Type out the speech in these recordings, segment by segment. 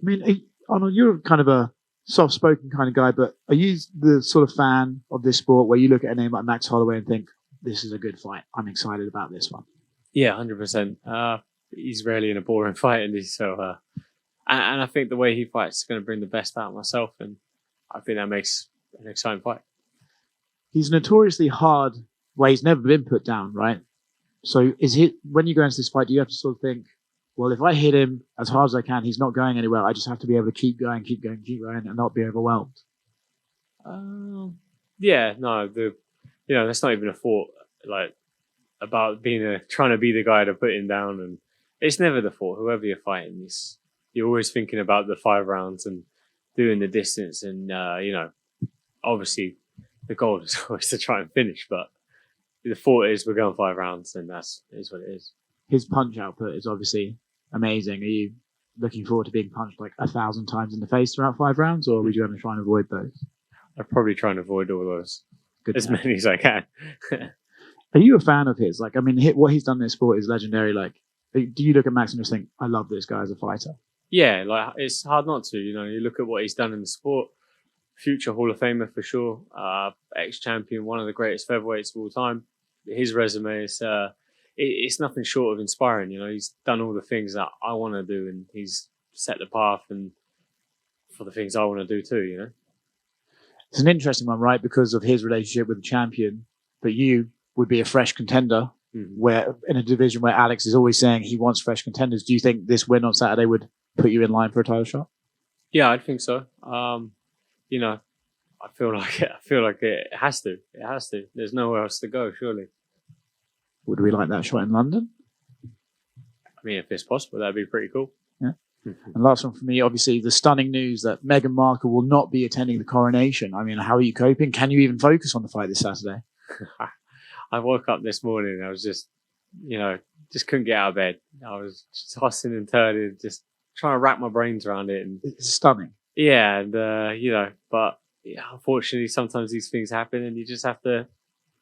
I mean, Arnold, you're kind of a soft-spoken kind of guy, but are you the sort of fan of this sport where you look at a name like Max Holloway and think, this is a good fight. I'm excited about this one. Yeah, 100%. He's rarely in a boring fight, and and I think the way he fights is going to bring the best out of myself, and I think that makes an exciting fight. He's notoriously hard where he's never been put down, right? So is he, when you go into this fight, do you have to sort of think, well, if I hit him as hard as I can, he's not going anywhere. I just have to be able to keep going, keep going, keep going, and not be overwhelmed. Yeah, no, that's not even a thought like about trying to be the guy to put him down, and it's never the thought. Whoever you're fighting, you're always thinking about the 5 rounds and doing the distance, and obviously the goal is always to try and finish, but the thought is we're going 5 rounds, and is what it is. His punch output is obviously amazing. Are you looking forward to being punched like 1,000 times in the face throughout 5 rounds, or would you going to try and avoid those? I'd probably try and avoid all those. Good as many as I can. Are you a fan of his? Like, I mean, what he's done in this sport is legendary. Like, do you look at Max and just think, I love this guy as a fighter? Yeah, like it's hard not to. You look at what he's done in the sport. Future Hall of Famer for sure. Ex-champion, one of the greatest featherweights of all time. His resume is it's nothing short of inspiring. He's done all the things that I want to do, and he's set the path and for the things I want to do too. It's an interesting one, right? Because of his relationship with the champion, but you would be a fresh contender where in a division where Alex is always saying he wants fresh contenders. Do you think this win on Saturday would put you in line for a title shot? Yeah, I think so. I feel like it has to. It has to. There's nowhere else to go, surely. Would we like that shot in London? I mean, if it's possible, that'd be pretty cool. Yeah. And last one for me, obviously, the stunning news that Meghan Markle will not be attending the coronation. I mean, how are you coping? Can you even focus on the fight this Saturday? I woke up this morning and I was just couldn't get out of bed. I was tossing and turning, just trying to wrap my brains around it. And it's stunning. Yeah, and but unfortunately, sometimes these things happen, and you just have to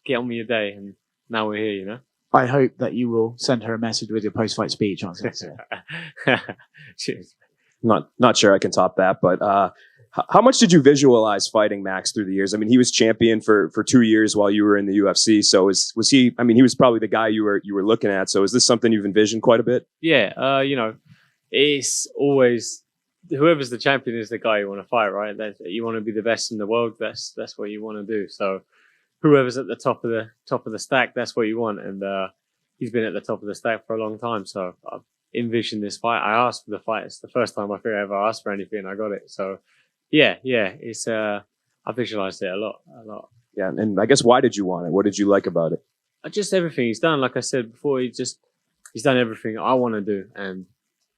get on with your day. And now we're here, I hope that you will send her a message with your post-fight speech on Saturday. Cheers. Not sure I can top that, but how much did you visualize fighting Max through the years? I mean, he was champion for 2 years while you were in the UFC. So was he? I mean, he was probably the guy you were looking at. So is this something you've envisioned quite a bit? Yeah, it's always whoever's the champion is the guy you want to fight, right? You want to be the best in the world. That's what you want to do. So whoever's at the top of the stack, that's what you want. And he's been at the top of the stack for a long time. So I've envisioned this fight. I asked for the fight. It's the first time I think I ever asked for anything, and I got it. So yeah, it's I visualized it a lot. Yeah, and I guess why did you want it? What did you like about it? Just everything he's done. Like I said before, he's done everything I want to do, and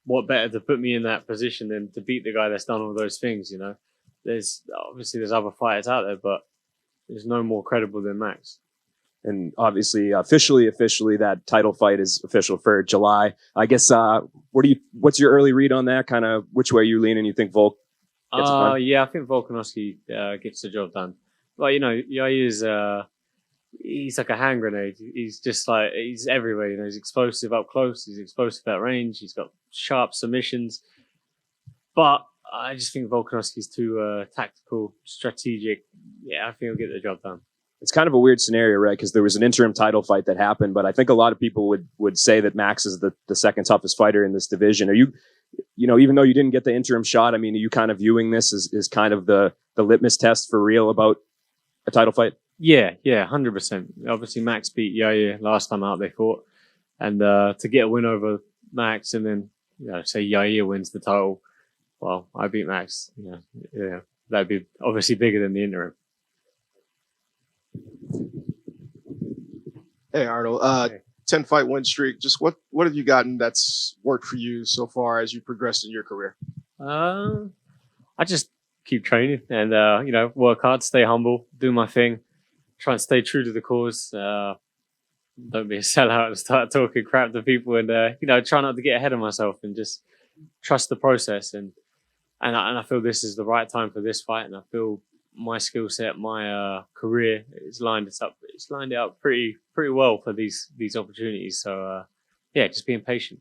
what better to put me in that position than to beat the guy that's done all those things? There's other fighters out there, but there's no more credible than Max. And obviously, officially, that title fight is official for July. I guess. What's your early read on that? Kind of which way you lean, and you think Volk? Yeah, I think Volkanovski gets the job done. But Yair's he's like a hand grenade. He's just like he's everywhere. He's explosive up close. He's explosive at range. He's got sharp submissions. But I just think Volkanovski's too tactical, strategic. Yeah, I think he'll get the job done. It's kind of a weird scenario, right? Because there was an interim title fight that happened, but I think a lot of people would say that Max is the second toughest fighter in this division. Are you, even though you didn't get the interim shot, I mean, are you kind of viewing this as kind of the litmus test for real about a title fight? Yeah, 100%. Obviously, Max beat Yair last time out they fought, and to get a win over Max and then say Yair wins the title, well, I beat Max. Yeah, that'd be obviously bigger than the interim. Hey Arnold, 10-fight win streak. Just what have you gotten that's worked for you so far as you progressed in your career? I just keep training and work hard, stay humble, do my thing, try and stay true to the cause. Don't be a sellout and start talking crap to people, and try not to get ahead of myself and just trust the process. And I feel this is the right time for this fight, and I feel my skill set, my career, it's lined it up pretty well for these opportunities. So just being patient.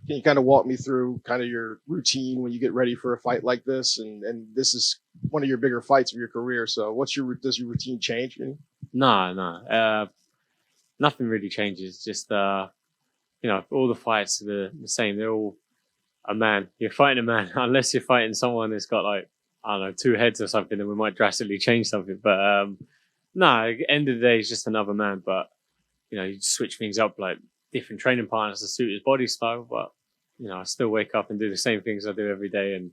Can you kind of walk me through kind of your routine when you get ready for a fight like this? And this is one of your bigger fights of your career. So does your routine change? No. Nothing really changes. Just all the fights are the same. They're all a man. You're fighting a man, unless you're fighting someone that's got like, I don't know, 2 heads or something, then we might drastically change something. But no, end of the day, it's just another man. But you switch things up, like different training partners to suit his body style. But I still wake up and do the same things I do every day, and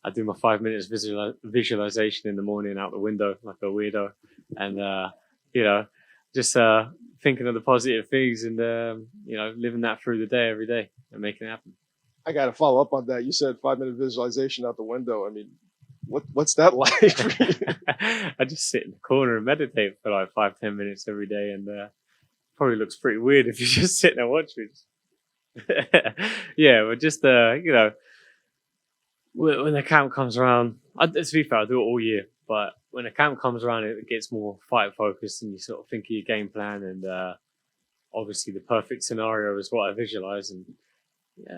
I do my 5 minutes visualization in the morning out the window like a weirdo, and just thinking of the positive things and living that through the day every day and making it happen. I got to follow up on that. You said 5-minute visualization out the window. I mean, what's that like? I just sit in the corner and meditate for like 5-10 minutes every day, and probably looks pretty weird if you just sit there and watch me. Yeah, but just when the camp comes around, to be fair, I do it all year. But when the camp comes around, it gets more fight focused, and you sort of think of your game plan, and obviously the perfect scenario is what I visualize. And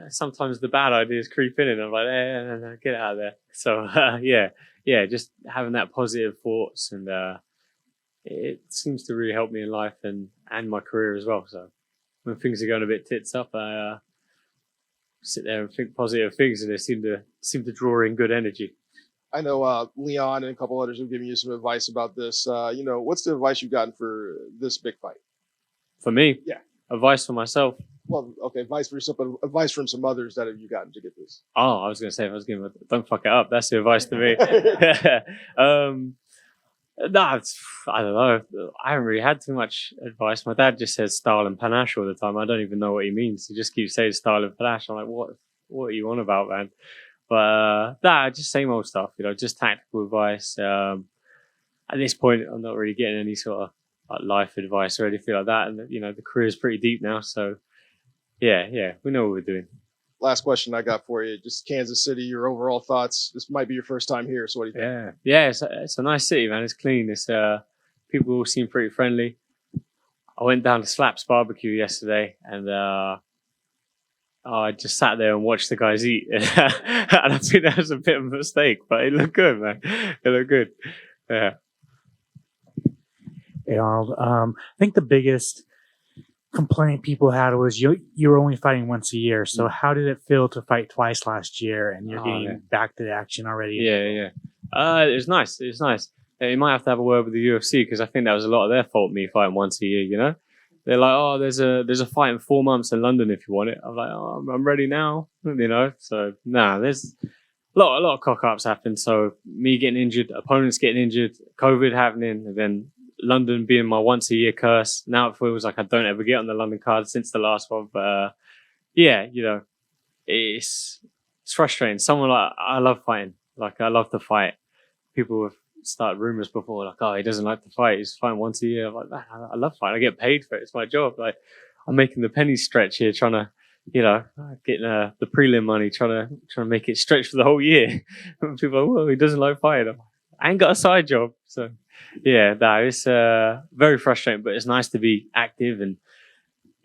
sometimes the bad ideas creep in, and I'm like, no, get out of there. So just having that positive thoughts, and it seems to really help me in life and my career as well. So when things are going a bit tits up, I sit there and think positive things, and they seem to draw in good energy. I know Leon and a couple others have given you some advice about this. What's the advice you've gotten for this big fight? For me? Yeah. Advice for myself? Well, okay, advice from some others that have you gotten to get this. Oh, I was going to say, don't fuck it up. That's the advice to me. I don't know. I haven't really had too much advice. My dad just says style and panache all the time. I don't even know what he means. He just keeps saying style and panache. I'm like, what are you on about, man? But just same old stuff, just tactical advice. At this point, I'm not really getting any sort of like life advice or anything like that. And the career is pretty deep now, so yeah, we know what we're doing. Last question I got for you, just Kansas City, your overall thoughts. This might be your first time here, so what do you think? Yeah, it's a nice city, man. It's clean. It's people all seem pretty friendly. I went down to Slaps Barbecue yesterday, and I just sat there and watched the guys eat, and I think that was a bit of a mistake, but it looked good, man. It looked good. Yeah. Hey, Arnold. I think the biggest complaint people had was you were only fighting once a year. So how did it feel to fight twice last year, and you're getting back to the action already? Yeah. It was nice. It was nice. You might have to have a word with the UFC, because I think that was a lot of their fault, me fighting once a year. They're like, oh, there's a fight in 4 months in London if you want it. I'm like, oh, I'm ready now. So there's a lot of cock ups happen. So me getting injured, opponents getting injured, COVID happening, and then London being my once a year curse. Now it feels like I don't ever get on the London card since the last one. But it's frustrating. Someone like, I love fighting. Like, I love to fight. People have started rumors before, like, oh, he doesn't like to fight. He's fighting once a year. I'm like, man, I love fighting. I get paid for it. It's my job. Like, I'm making the pennies stretch here, trying to, getting the prelim money, trying to make it stretch for the whole year. People are like, well, he doesn't like fighting. I ain't got a side job. So it's very frustrating, but it's nice to be active and,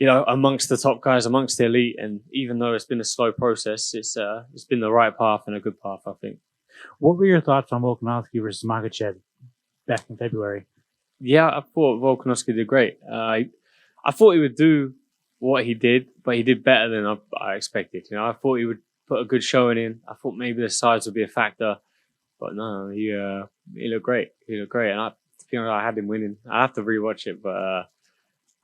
amongst the top guys, amongst the elite. And even though it's been a slow process, it's been the right path and a good path, I think. What were your thoughts on Volkanovski versus Makhachev back in February? Yeah, I thought Volkanovski did great. I thought he would do what he did, but he did better than I expected. I thought he would put a good showing in. I thought maybe the size would be a factor, but no, he looked great. He looked great, and I had him winning. I have to rewatch it, but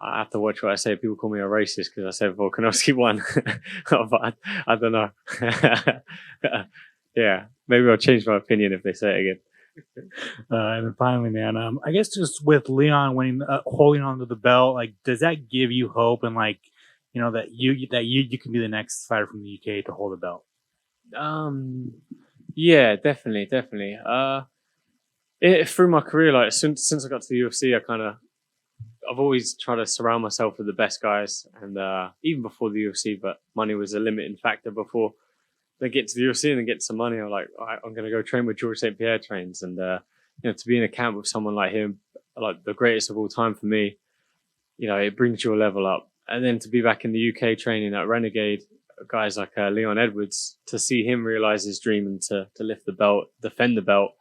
I have to watch what I say. People call me a racist because I said Volkanovski won, but I don't know. Yeah, maybe I'll change my opinion if they say it again. And then finally, man, I guess just with Leon winning, holding onto the belt, like, does that give you hope and that you can be the next fighter from the UK to hold the belt? Yeah, definitely. Through my career, like since I got to the UFC, I've always tried to surround myself with the best guys, and even before the UFC, but money was a limiting factor before. They get to the UFC and then get some money. I'm like, all right, I'm going to go train with George St. Pierre trains. And, to be in a camp with someone like him, like the greatest of all time for me, it brings your level up. And then to be back in the UK training at Renegade, guys like Leon Edwards, to see him realize his dream and to lift the belt, defend the belt.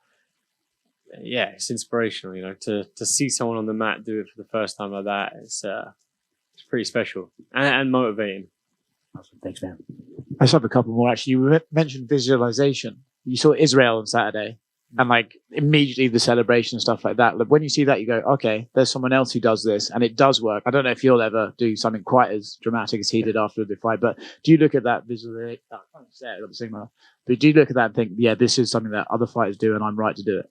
Yeah, it's inspirational, to see someone on the mat do it for the first time like that. It's pretty special and motivating. Awesome. Thanks, man. I just have a couple more actually. You mentioned visualization. You saw Israel on Saturday, and like immediately the celebration and stuff like that. Like when you see that, you go, okay, there's someone else who does this, and it does work. I don't know if you'll ever do something quite as dramatic as he did after the fight, but do you look at that visually? I can't say it, I've got the signal. But do you look at that and think, yeah, this is something that other fighters do, and I'm right to do it?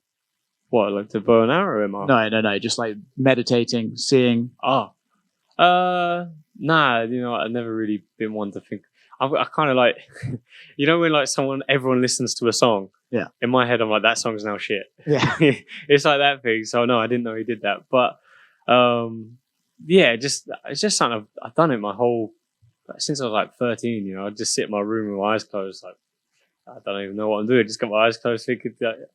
What, like the bow and arrow him? No. Just like meditating, seeing. Nah. I've never really been one to think. I kind of like, when like everyone listens to a song. Yeah. In my head, I'm like, that song's now shit. Yeah. It's like that thing. So no, I didn't know he did that. But it's just something I've done it my whole since I was like 13. I'd just sit in my room with my eyes closed, like I don't even know what I'm doing. Just got my eyes closed, thinking that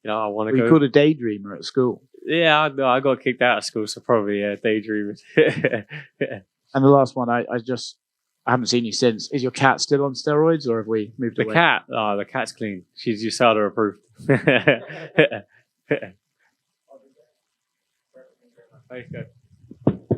I want to go. You called a daydreamer at school. Yeah, I got kicked out of school, so probably daydreaming. And the last one, I haven't seen you since. Is your cat still on steroids, or have we moved The away? cat? Oh, the cat's clean. She's USADA approved. Thanks, guys.